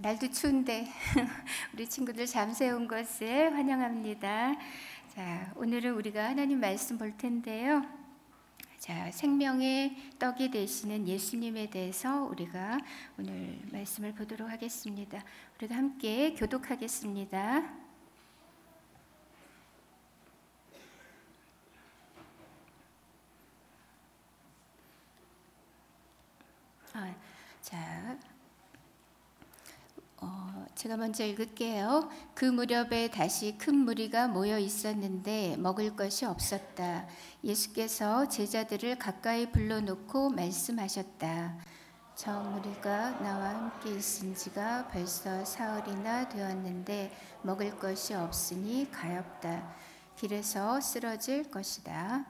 날도 추운데 우리 친구들 잠세운 것을 환영합니다. 자, 오늘은 우리가 하나님 말씀 볼 텐데요. 자, 생명의 떡이 되시는 예수님에 대해서 우리가 오늘 말씀을 보도록 하겠습니다. 우리가 함께 교독하겠습니다. 제가 먼저 읽을게요. 그 무렵에 다시 큰 무리가 모여 있었는데 먹을 것이 없었다. 예수께서 제자들을 가까이 불러놓고 말씀하셨다. 저 무리가 나와 함께 있은 지가 벌써 사흘이나 되었는데 먹을 것이 없으니 가엾다. 길에서 쓰러질 것이다.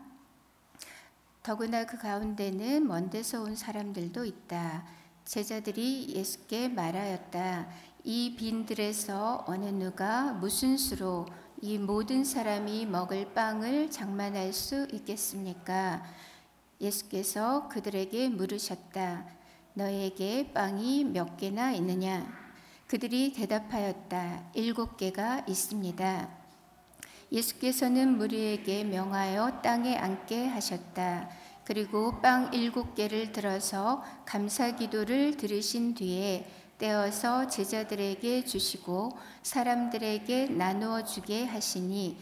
더구나 그 가운데는 먼 데서 온 사람들도 있다. 제자들이 예수께 말하였다. 이 빈들에서 어느 누가 무슨 수로 이 모든 사람이 먹을 빵을 장만할 수 있겠습니까? 예수께서 그들에게 물으셨다. 너희에게 빵이 몇 개나 있느냐? 그들이 대답하였다. 7개가 있습니다. 예수께서는 무리에게 명하여 땅에 앉게 하셨다. 그리고 빵 7개를 들어서 감사 기도를 들으신 뒤에 떼어서 제자들에게 주시고 사람들에게 나누어 주게 하시니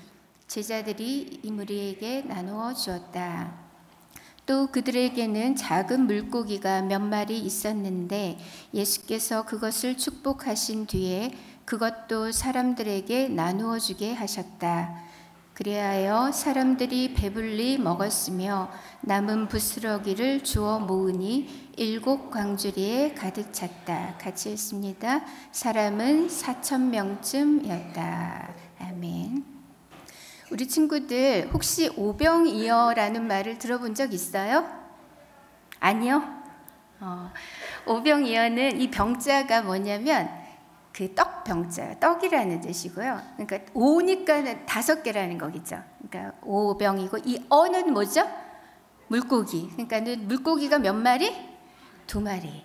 제자들이 이 무리에게 나누어 주었다. 또 그들에게는 작은 물고기가 몇 마리 있었는데 예수께서 그것을 축복하신 뒤에 그것도 사람들에게 나누어 주게 하셨다. 그리하여 사람들이 배불리 먹었으며 남은 부스러기를 주워 모으니 7 광주리에 가득 찼다. 같이 읽습니다. 사람은 4,000명쯤이었다. 아멘. 우리 친구들 혹시 오병이어라는 말을 들어본 적 있어요? 아니요? 오병이어는 이 병자가 뭐냐면 그 떡병자, 떡이라는 뜻이고요. 그러니까 오니까는 5개라는 거겠죠. 그러니까 오병이고 이 어는 뭐죠? 물고기. 그러니까는 물고기가 몇 마리? 2마리.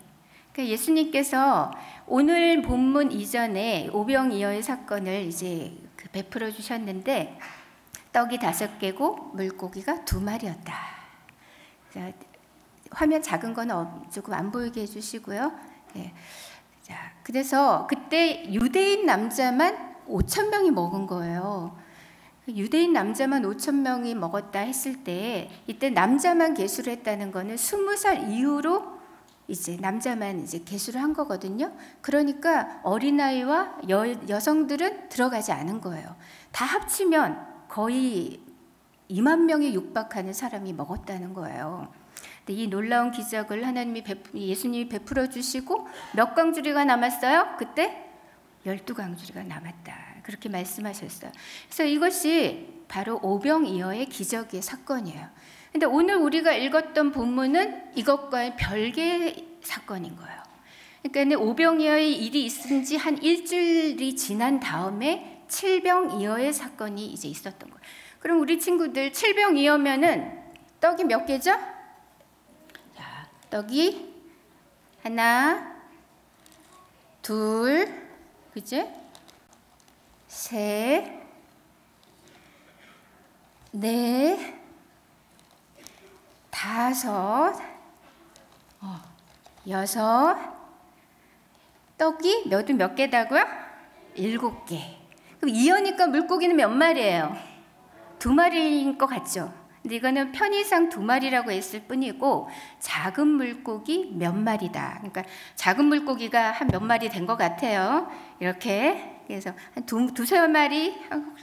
그러니까 예수님께서 오늘 본문 이전에 오병이어의 사건을 이제 베풀어 주셨는데 떡이 5개고 물고기가 2마리였다. 자, 화면 작은 거는 조금 안 보이게 해주시고요. 네. 자, 그래서 그때 유대인 남자만 5,000명이 먹은 거예요. 유대인 남자만 5,000명이 먹었다 했을 때 이때 남자만 계수를 했다는 거는 20살 이후로 이제 남자만 이제 계수를 한 거거든요. 그러니까 어린아이와 여성들은 들어가지 않은 거예요. 다 합치면 거의 2만 명에 육박하는 사람이 먹었다는 거예요. 이 놀라운 기적을 예수님이 베풀어 주시고 몇 광주리가 남았어요? 그때 12광주리가 남았다. 그렇게 말씀하셨어요. 그래서 이것이 바로 오병이어의 기적의 사건이에요. 근데 오늘 우리가 읽었던 본문은 이것과의 별개의 사건인 거예요. 그러니까 오병이어의 일이 있은 지 한 일주일이 지난 다음에 칠병이어의 사건이 이제 있었던 거예요. 그럼 우리 친구들 칠병이어면은 떡이 몇 개죠? 떡이 하나, 둘, 그죠? 셋, 넷, 5, 6. 떡이 몇 개다고요? 7개. 그럼 이어니까 물고기는 몇 마리예요? 2마리인 것 같죠? 근데 이거는 편의상 2마리라고 했을 뿐이고 작은 물고기 몇 마리다. 그러니까 작은 물고기가 한 몇 마리 된 것 같아요. 이렇게 그래서 한 2-3마리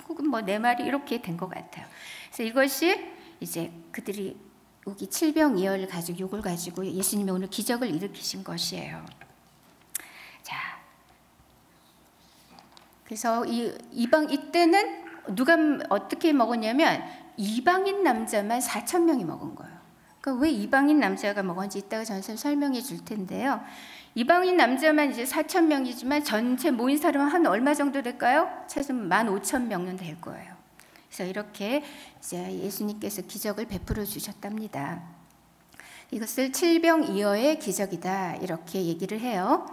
혹은 뭐 4마리 이렇게 된 것 같아요. 그래서 이것이 이제 그들이 여기 칠병이어를 가지고 이걸 가지고 예수님이 오늘 기적을 일으키신 것이에요. 자, 그래서 이때는 누가 어떻게 먹었냐면 이방인 남자만 4,000명이 먹은 거예요. 그러니까 왜 이방인 남자가 먹었는지 이따가 전체 설명해 줄 텐데요. 이방인 남자만 이제 4,000명이지만 전체 모인 사람은 한 얼마 정도 될까요? 최소 15,000명은 될 거예요. 그래서 이렇게 이제 예수님께서 기적을 베풀어 주셨답니다. 이것을 칠병이어의 기적이다 이렇게 얘기를 해요.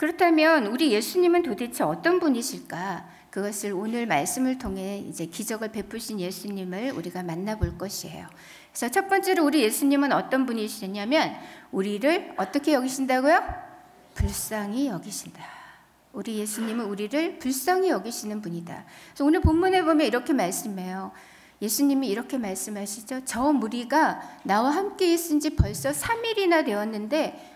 그렇다면 우리 예수님은 도대체 어떤 분이실까? 그것을 오늘 말씀을 통해 이제 기적을 베푸신 예수님을 우리가 만나볼 것이에요. 그래서 첫 번째로 우리 예수님은 어떤 분이시냐면 우리를 어떻게 여기신다고요? 불쌍히 여기신다. 우리 예수님은 우리를 불쌍히 여기시는 분이다. 그래서 오늘 본문에 보면 이렇게 말씀해요. 예수님이 이렇게 말씀하시죠. 저 무리가 나와 함께 있은 지 벌써 3일이나 되었는데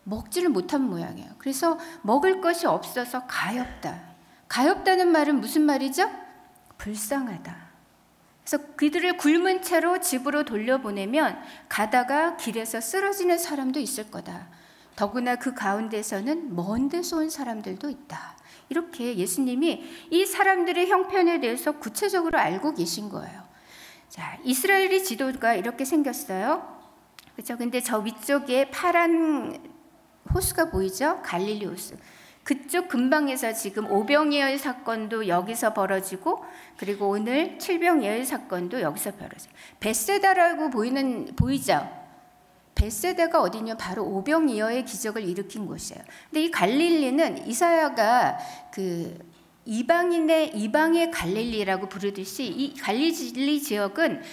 먹지를 못한 모양이에요. 그래서 먹을 것이 없어서 가엾다. 가엾다는 말은 무슨 말이죠? 불쌍하다. 그래서 그들을 굶은 채로 집으로 돌려보내면 가다가 길에서 쓰러지는 사람도 있을 거다. 더구나 그 가운데서는 먼 데서 온 사람들도 있다. 이렇게 예수님이 이 사람들의 형편에 대해서 구체적으로 알고 계신 거예요. 자, 이스라엘의 지도가 이렇게 생겼어요. 그렇죠? 근데 저 위쪽에 파란 호수가 보이죠? 갈릴리 호수. 그쪽 근방에서 지금 오병이어의 사건도 여기서 벌어지고, 그리고 오늘 칠병이어의 사건도 여기서 벌어져요. 벳세다라고 보이죠? 벳세다가 어디냐? 바로 오병이어의 기적을 일으킨 곳이에요. 근데 이 갈릴리는 이사야가 그 이방의 갈릴리라고 부르듯이 이 갈릴리 지역은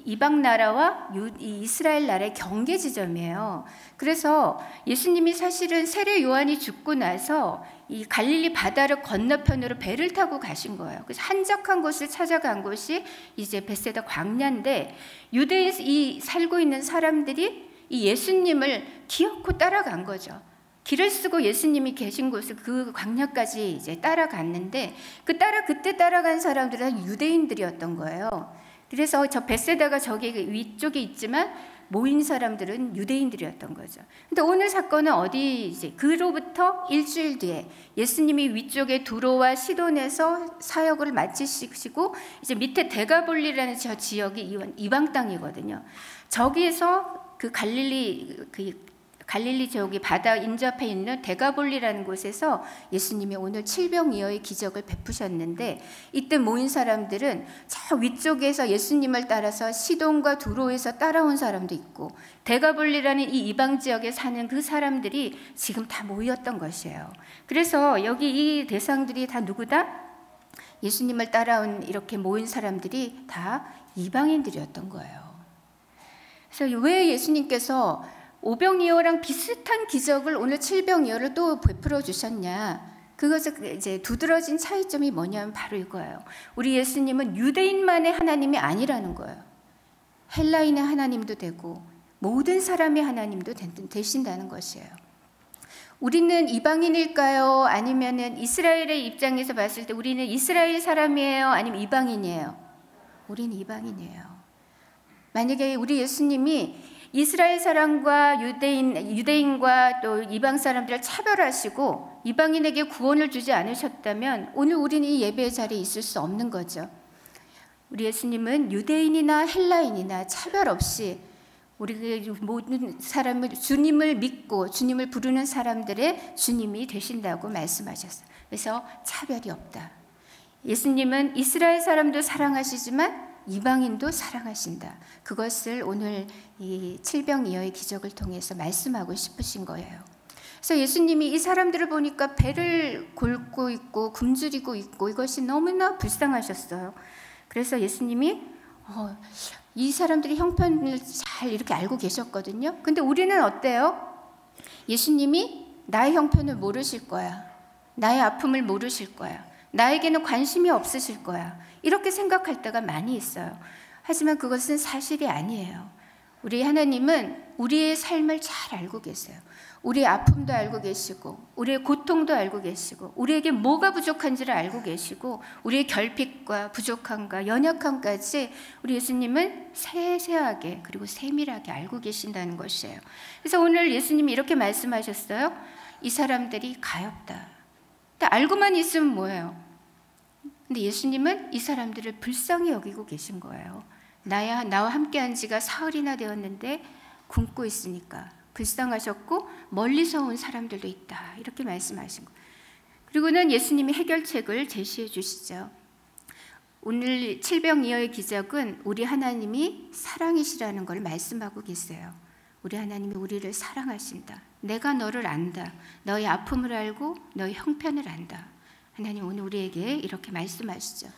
이방 나라와 이스라엘 나라의 경계 지점이에요. 그래서 예수님이 사실은 세례 요한이 죽고 나서 이 갈릴리 바다를 건너편으로 배를 타고 가신 거예요. 그래서 한적한 곳을 찾아간 곳이 이제 벳세다 광야인데, 유대에 살고 있는 사람들이 이 예수님을 기어코 따라간 거죠. 길을 쓰고 예수님이 계신 곳을 그 광야까지 이제 따라갔는데, 그때 따라간 사람들은 유대인들이었던 거예요. 그래서 저 벳세다가 저기 위쪽에 있지만 모인 사람들은 유대인들이었던 거죠. 근데 오늘 사건은 어디 이제 그로부터 일주일 뒤에 예수님이 위쪽에 두로와 시돈에서 사역을 마치시고 이제 밑에 데가볼리라는 저 지역이 이방 땅이거든요. 저기에서 그 갈릴리 지역이 바다 인접해 있는 데가볼리라는 곳에서 예수님이 오늘 칠병이어의 기적을 베푸셨는데, 이때 모인 사람들은 저 위쪽에서 예수님을 따라서 시돈과 두로에서 따라온 사람도 있고, 데가볼리라는 이 이방 지역에 사는 그 사람들이 지금 다 모였던 것이에요. 그래서 여기 이 대상들이 다 누구다? 예수님을 따라온 이렇게 모인 사람들이 다 이방인들이었던 거예요. 그래서 왜 예수님께서 오병이어랑 비슷한 기적을 오늘 칠병이어를 또 베풀어 주셨냐? 그것은 이제 두드러진 차이점이 뭐냐면 바로 이거예요. 우리 예수님은 유대인만의 하나님이 아니라는 거예요. 헬라인의 하나님도 되고 모든 사람의 하나님도 되신다는 것이에요. 우리는 이방인일까요? 아니면은 이스라엘의 입장에서 봤을 때 우리는 이스라엘 사람이에요? 아니면 이방인이에요? 우리는 이방인이에요. 만약에 우리 예수님이 이스라엘 사람과 유대인과 또 이방 사람들을 차별하시고 이방인에게 구원을 주지 않으셨다면 오늘 우리는 이 예배의 자리에 있을 수 없는 거죠. 우리 예수님은 유대인이나 헬라인이나 차별 없이 우리 모든 사람을 주님을 믿고 주님을 부르는 사람들의 주님이 되신다고 말씀하셨어요. 그래서 차별이 없다. 예수님은 이스라엘 사람도 사랑하시지만 이방인도 사랑하신다. 그것을 오늘 이 칠병이어의 기적을 통해서 말씀하고 싶으신 거예요. 그래서 예수님이 이 사람들을 보니까 배를 골고 있고 굶주리고 있고 이것이 너무나 불쌍하셨어요. 그래서 예수님이 이 사람들이 형편을 잘 이렇게 알고 계셨거든요. 근데 우리는 어때요? 예수님이 나의 형편을 모르실 거야. 나의 아픔을 모르실 거야. 나에게는 관심이 없으실 거야. 이렇게 생각할 때가 많이 있어요. 하지만 그것은 사실이 아니에요. 우리 하나님은 우리의 삶을 잘 알고 계세요. 우리의 아픔도 알고 계시고 우리의 고통도 알고 계시고 우리에게 뭐가 부족한지를 알고 계시고 우리의 결핍과 부족함과 연약함까지 우리 예수님은 세세하게 그리고 세밀하게 알고 계신다는 것이에요. 그래서 오늘 예수님이 이렇게 말씀하셨어요. 이 사람들이 가엾다. 근데 알고만 있으면 뭐예요? 근데 예수님은 이 사람들을 불쌍히 여기고 계신 거예요. 나와 함께한 지가 사흘이나 되었는데 굶고 있으니까 불쌍하셨고 멀리서 온 사람들도 있다. 이렇게 말씀하신 거예요. 그리고는 예수님이 해결책을 제시해 주시죠. 오늘 칠병이어의 기적은 우리 하나님이 사랑이시라는 걸 말씀하고 계세요. 우리 하나님이 우리를 사랑하신다. 내가 너를 안다. 너의 아픔을 알고 너의 형편을 안다. 하나님 오늘 우리에게 이렇게 말씀하시죠.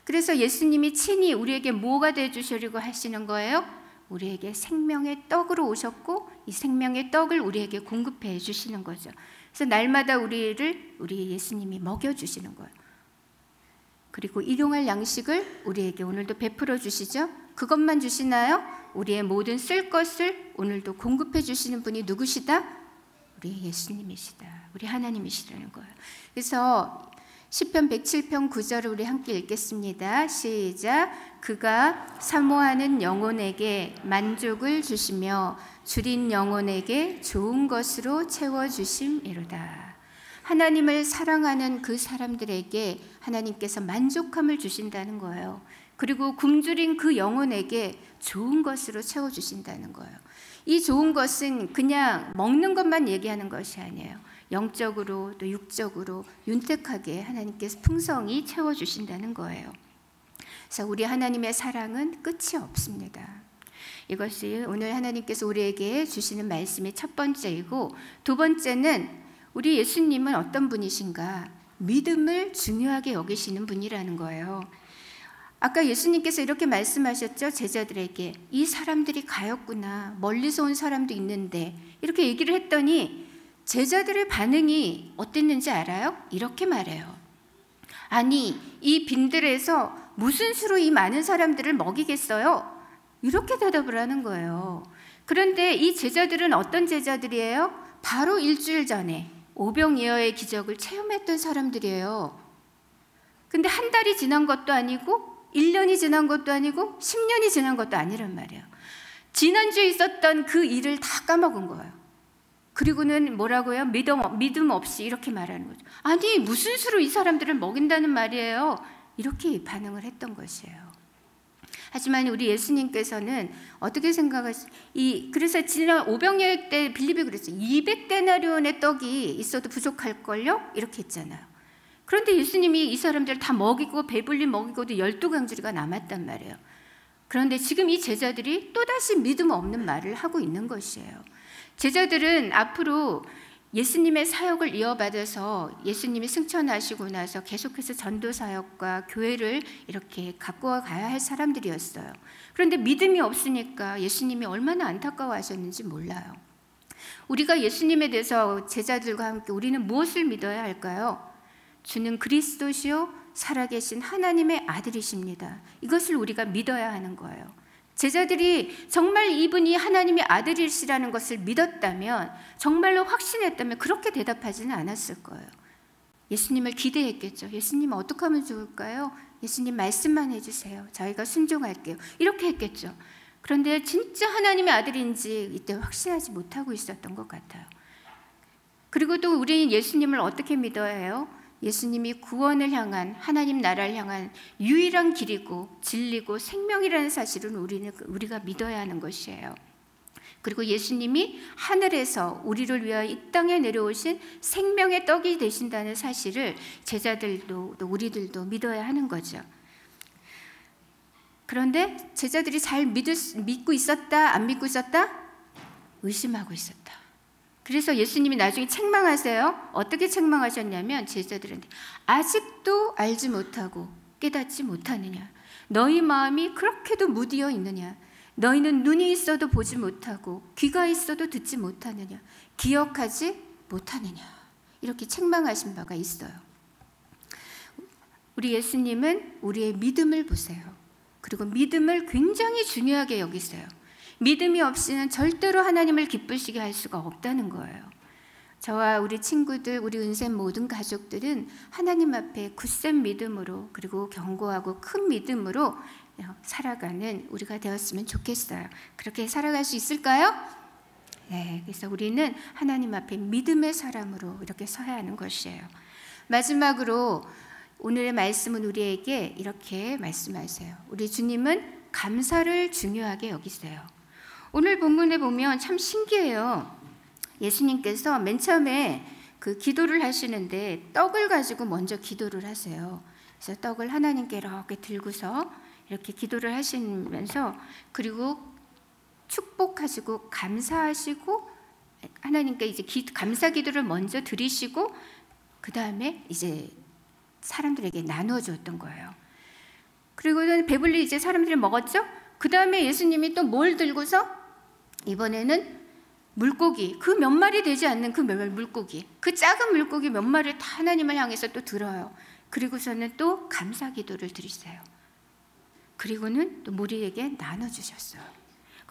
그래서 예수님이 친히 우리에게 뭐가 되어주시려고 하시는 거예요? 우리에게 생명의 떡으로 오셨고 이 생명의 떡을 우리에게 공급해 주시는 거죠. 그래서 날마다 우리 예수님이 먹여주시는 거예요. 그리고 일용할 양식을 우리에게 오늘도 베풀어 주시죠. 그것만 주시나요? 우리의 모든 쓸 것을 오늘도 공급해 주시는 분이 누구시다? 우리 예수님이시다. 우리 하나님이시라는 거예요. 그래서 시편 107편 9절을 우리 함께 읽겠습니다. 시작. 그가 사모하는 영혼에게 만족을 주시며 줄인 영혼에게 좋은 것으로 채워주심이로다. 하나님을 사랑하는 그 사람들에게 하나님께서 만족함을 주신다는 거예요. 그리고 굶주린 그 영혼에게 좋은 것으로 채워주신다는 거예요. 이 좋은 것은 그냥 먹는 것만 얘기하는 것이 아니에요. 영적으로 또 육적으로 윤택하게 하나님께서 풍성히 채워주신다는 거예요. 그래서 우리 하나님의 사랑은 끝이 없습니다. 이것이 오늘 하나님께서 우리에게 주시는 말씀의 첫 번째이고, 두 번째는 우리 예수님은 어떤 분이신가? 믿음을 중요하게 여기시는 분이라는 거예요. 아까 예수님께서 이렇게 말씀하셨죠. 제자들에게 이 사람들이 가엾구나. 멀리서 온 사람도 있는데 이렇게 얘기를 했더니 제자들의 반응이 어땠는지 알아요? 이렇게 말해요. 아니 이 빈들에서 무슨 수로 이 많은 사람들을 먹이겠어요? 이렇게 대답을 하는 거예요. 그런데 이 제자들은 어떤 제자들이에요? 바로 일주일 전에 오병이어의 기적을 체험했던 사람들이에요. 근데 한 달이 지난 것도 아니고 1년이 지난 것도 아니고 10년이 지난 것도 아니란 말이에요. 지난주에 있었던 그 일을 다 까먹은 거예요. 그리고는 뭐라고요? 믿음 없이 이렇게 말하는 거죠. 아니 무슨 수로 이 사람들을 먹인다는 말이에요. 이렇게 반응을 했던 것이에요. 하지만 우리 예수님께서는 어떻게 생각하세요? 그래서 지난 오병이어 때 빌립이 그랬어요. 200데나리온의 떡이 있어도 부족할걸요? 이렇게 했잖아요. 그런데 예수님이 이 사람들을 다 먹이고 배불리 먹이고도 12강주리가 남았단 말이에요. 그런데 지금 이 제자들이 또다시 믿음 없는 말을 하고 있는 것이에요. 제자들은 앞으로 예수님의 사역을 이어받아서 예수님이 승천하시고 나서 계속해서 전도 사역과 교회를 이렇게 갖고 가야 할 사람들이었어요. 그런데 믿음이 없으니까 예수님이 얼마나 안타까워하셨는지 몰라요. 우리가 예수님에 대해서 제자들과 함께 우리는 무엇을 믿어야 할까요? 주는 그리스도시요 살아계신 하나님의 아들이십니다. 이것을 우리가 믿어야 하는 거예요. 제자들이 정말 이분이 하나님의 아들이시라는 것을 믿었다면, 정말로 확신했다면 그렇게 대답하지는 않았을 거예요. 예수님을 기대했겠죠. 예수님 어떻게 하면 좋을까요? 예수님 말씀만 해주세요. 저희가 순종할게요. 이렇게 했겠죠. 그런데 진짜 하나님의 아들인지 이때 확신하지 못하고 있었던 것 같아요. 그리고 또 우리는 예수님을 어떻게 믿어야 해요? 예수님이 구원을 향한, 하나님 나라를 향한 유일한 길이고 진리고 생명이라는 사실은 우리가 믿어야 하는 것이에요. 그리고 예수님이 하늘에서 우리를 위하여 이 땅에 내려오신 생명의 떡이 되신다는 사실을 제자들도 또 우리들도 믿어야 하는 거죠. 그런데 제자들이 잘 믿고 있었다? 안 믿고 있었다? 의심하고 있었다. 그래서 예수님이 나중에 책망하세요. 어떻게 책망하셨냐면 제자들한테 아직도 알지 못하고 깨닫지 못하느냐? 너희 마음이 그렇게도 무디어 있느냐? 너희는 눈이 있어도 보지 못하고 귀가 있어도 듣지 못하느냐? 기억하지 못하느냐? 이렇게 책망하신 바가 있어요. 우리 예수님은 우리의 믿음을 보세요. 그리고 믿음을 굉장히 중요하게 여기세요. 믿음이 없이는 절대로 하나님을 기쁘시게 할 수가 없다는 거예요. 저와 우리 친구들, 우리 은샘 모든 가족들은 하나님 앞에 굳센 믿음으로 그리고 견고하고 큰 믿음으로 살아가는 우리가 되었으면 좋겠어요. 그렇게 살아갈 수 있을까요? 네, 그래서 우리는 하나님 앞에 믿음의 사람으로 이렇게 서야 하는 것이에요. 마지막으로 오늘의 말씀은 우리에게 이렇게 말씀하세요. 우리 주님은 감사를 중요하게 여기세요. 오늘 본문에 보면 참 신기해요. 예수님께서 맨 처음에 그 기도를 하시는데 떡을 가지고 먼저 기도를 하세요. 그래서 떡을 하나님께 이렇게 들고서 이렇게 기도를 하시면서 그리고 축복하시고 감사하시고 하나님께 이제 감사 기도를 먼저 드리시고 그 다음에 이제 사람들에게 나누어 주었던 거예요. 그리고는 배불리 이제 사람들이 먹었죠. 그 다음에 예수님이 또 뭘 들고서 이번에는 물고기, 그 몇 마리 되지 않는 그 물고기, 그 작은 물고기 몇 마리를 다 하나님을 향해서 또 들어요. 그리고서는 또 감사 기도를 드리세요. 그리고는 또 무리에게 나눠주셨어요.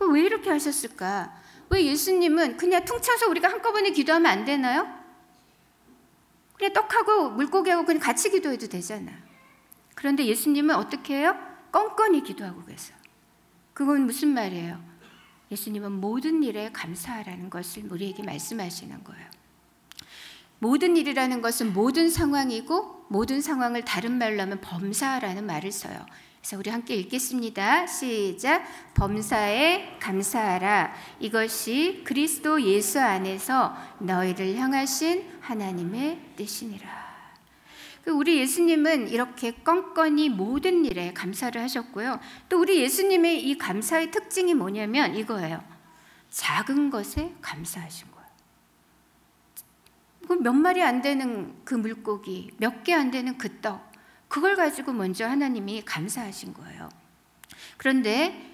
왜 이렇게 하셨을까? 왜 예수님은 그냥 퉁쳐서 우리가 한꺼번에 기도하면 안 되나요? 그냥 떡하고 물고기하고 그냥 같이 기도해도 되잖아요. 그런데 예수님은 어떻게 해요? 껌껌이 기도하고 계세요. 그건 무슨 말이에요? 예수님은 모든 일에 감사하라는 것을 우리에게 말씀하시는 거예요. 모든 일이라는 것은 모든 상황이고 모든 상황을 다른 말로 하면 범사라는 말을 써요. 그래서 우리 함께 읽겠습니다. 시작. 범사에 감사하라. 이것이 그리스도 예수 안에서 너희를 향하신 하나님의 뜻이니라. 우리 예수님은 이렇게 껌껌이 모든 일에 감사를 하셨고요. 또 우리 예수님의 이 감사의 특징이 뭐냐면 이거예요. 작은 것에 감사하신 거예요. 몇 마리 안 되는 그 물고기, 몇 개 안 되는 그 떡, 그걸 가지고 먼저 하나님이 감사하신 거예요. 그런데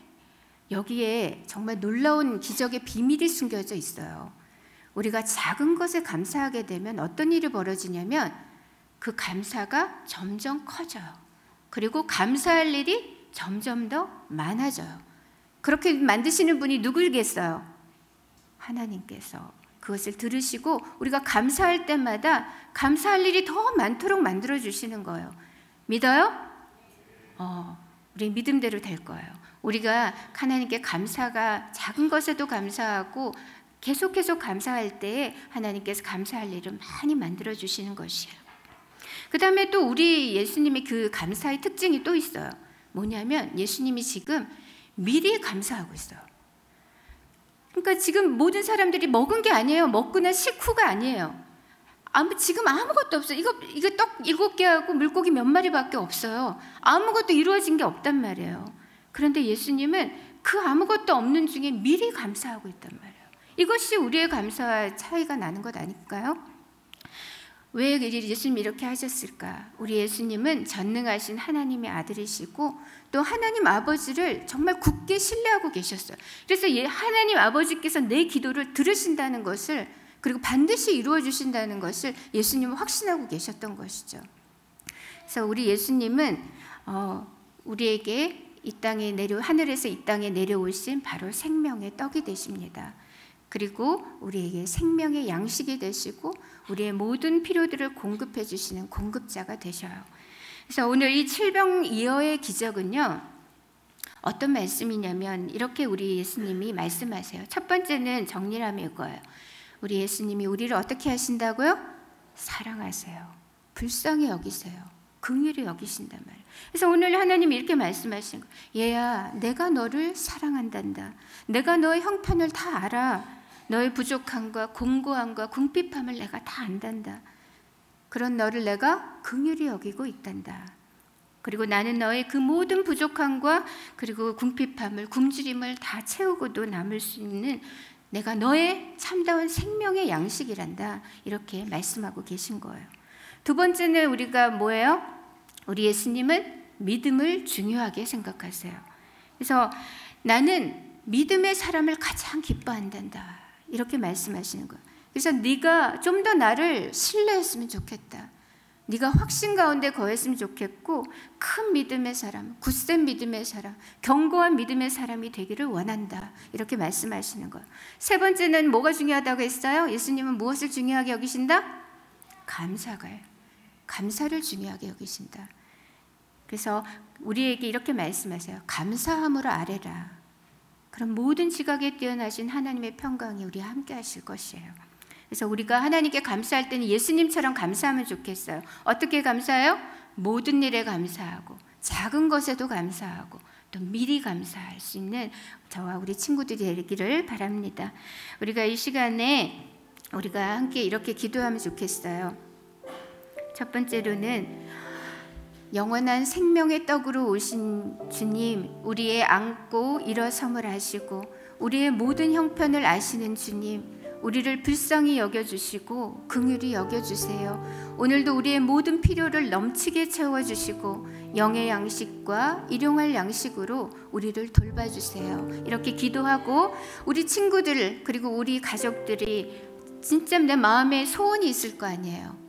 여기에 정말 놀라운 기적의 비밀이 숨겨져 있어요. 우리가 작은 것에 감사하게 되면 어떤 일이 벌어지냐면 그 감사가 점점 커져요. 그리고 감사할 일이 점점 더 많아져요. 그렇게 만드시는 분이 누구겠어요? 하나님께서 그것을 들으시고 우리가 감사할 때마다 감사할 일이 더 많도록 만들어 주시는 거예요. 믿어요? 우리 믿음대로 될 거예요. 우리가 하나님께 감사가 작은 것에도 감사하고 계속 감사할 때에 하나님께서 감사할 일을 많이 만들어 주시는 것이에요. 그 다음에 또 우리 예수님의 그 감사의 특징이 또 있어요. 뭐냐면 예수님이 지금 미리 감사하고 있어요. 그러니까 지금 모든 사람들이 먹은 게 아니에요. 먹거나 식후가 아니에요. 지금 아무것도 없어요. 이거 떡 7개하고 물고기 몇 마리밖에 없어요. 아무것도 이루어진 게 없단 말이에요. 그런데 예수님은 그 아무것도 없는 중에 미리 감사하고 있단 말이에요. 이것이 우리의 감사와 차이가 나는 것 아닐까요? 왜 예수님이 이렇게 하셨을까? 우리 예수님은 전능하신 하나님의 아들이시고 또 하나님 아버지를 정말 굳게 신뢰하고 계셨어요. 그래서 하나님 아버지께서 내 기도를 들으신다는 것을, 그리고 반드시 이루어 주신다는 것을 예수님은 확신하고 계셨던 것이죠. 그래서 우리 예수님은 우리에게 하늘에서 이 땅에 내려오신 바로 생명의 떡이 되십니다. 그리고 우리에게 생명의 양식이 되시고 우리의 모든 필요들을 공급해 주시는 공급자가 되셔요. 그래서 오늘 이 칠병이어의 기적은요, 어떤 말씀이냐면 이렇게 우리 예수님이 말씀하세요. 첫 번째는 정리하면 이거예요. 우리 예수님이 우리를 어떻게 하신다고요? 사랑하세요. 불쌍히 여기세요. 긍휼히 여기신단 말이에요. 그래서 오늘 하나님이 이렇게 말씀하신 거예요. 얘야, 내가 너를 사랑한단다. 내가 너의 형편을 다 알아. 너의 부족함과 공고함과 궁핍함을 내가 다 안단다. 그런 너를 내가 긍휼히 여기고 있단다. 그리고 나는 너의 그 모든 부족함과 그리고 궁핍함을, 굶주림을 다 채우고도 남을 수 있는 내가 너의 참다운 생명의 양식이란다. 이렇게 말씀하고 계신 거예요. 두 번째는 우리가 뭐예요? 우리 예수님은 믿음을 중요하게 생각하세요. 그래서 나는 믿음의 사람을 가장 기뻐한단다. 이렇게 말씀하시는 거예요. 그래서 네가 좀 더 나를 신뢰했으면 좋겠다. 네가 확신 가운데 거했으면 좋겠고 큰 믿음의 사람, 굳센 믿음의 사람, 견고한 믿음의 사람이 되기를 원한다. 이렇게 말씀하시는 거예요. 세 번째는 뭐가 중요하다고 했어요? 예수님은 무엇을 중요하게 여기신다? 감사를 중요하게 여기신다. 그래서 우리에게 이렇게 말씀하세요. 감사함으로 아뢰라. 그럼 모든 지각에 뛰어나신 하나님의 평강이 우리와 함께 하실 것이에요. 그래서 우리가 하나님께 감사할 때는 예수님처럼 감사하면 좋겠어요. 어떻게 감사해요? 모든 일에 감사하고 작은 것에도 감사하고 또 미리 감사할 수 있는 저와 우리 친구들이 되기를 바랍니다. 우리가 이 시간에 우리가 함께 이렇게 기도하면 좋겠어요. 첫 번째로는 영원한 생명의 떡으로 오신 주님, 우리의 안고 일어섬을 하시고 우리의 모든 형편을 아시는 주님, 우리를 불쌍히 여겨주시고 긍휼히 여겨주세요. 오늘도 우리의 모든 필요를 넘치게 채워주시고 영의 양식과 일용할 양식으로 우리를 돌봐주세요. 이렇게 기도하고 우리 친구들 그리고 우리 가족들이 진짜 내 마음에 소원이 있을 거 아니에요.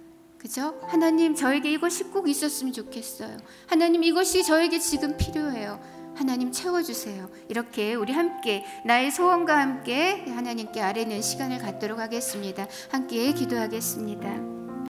그죠? 하나님, 저에게 이것이 꼭 있었으면 좋겠어요. 하나님, 이것이 저에게 지금 필요해요. 하나님, 채워주세요. 이렇게 우리 함께 나의 소원과 함께 하나님께 아뢰는 시간을 갖도록 하겠습니다. 함께 기도하겠습니다.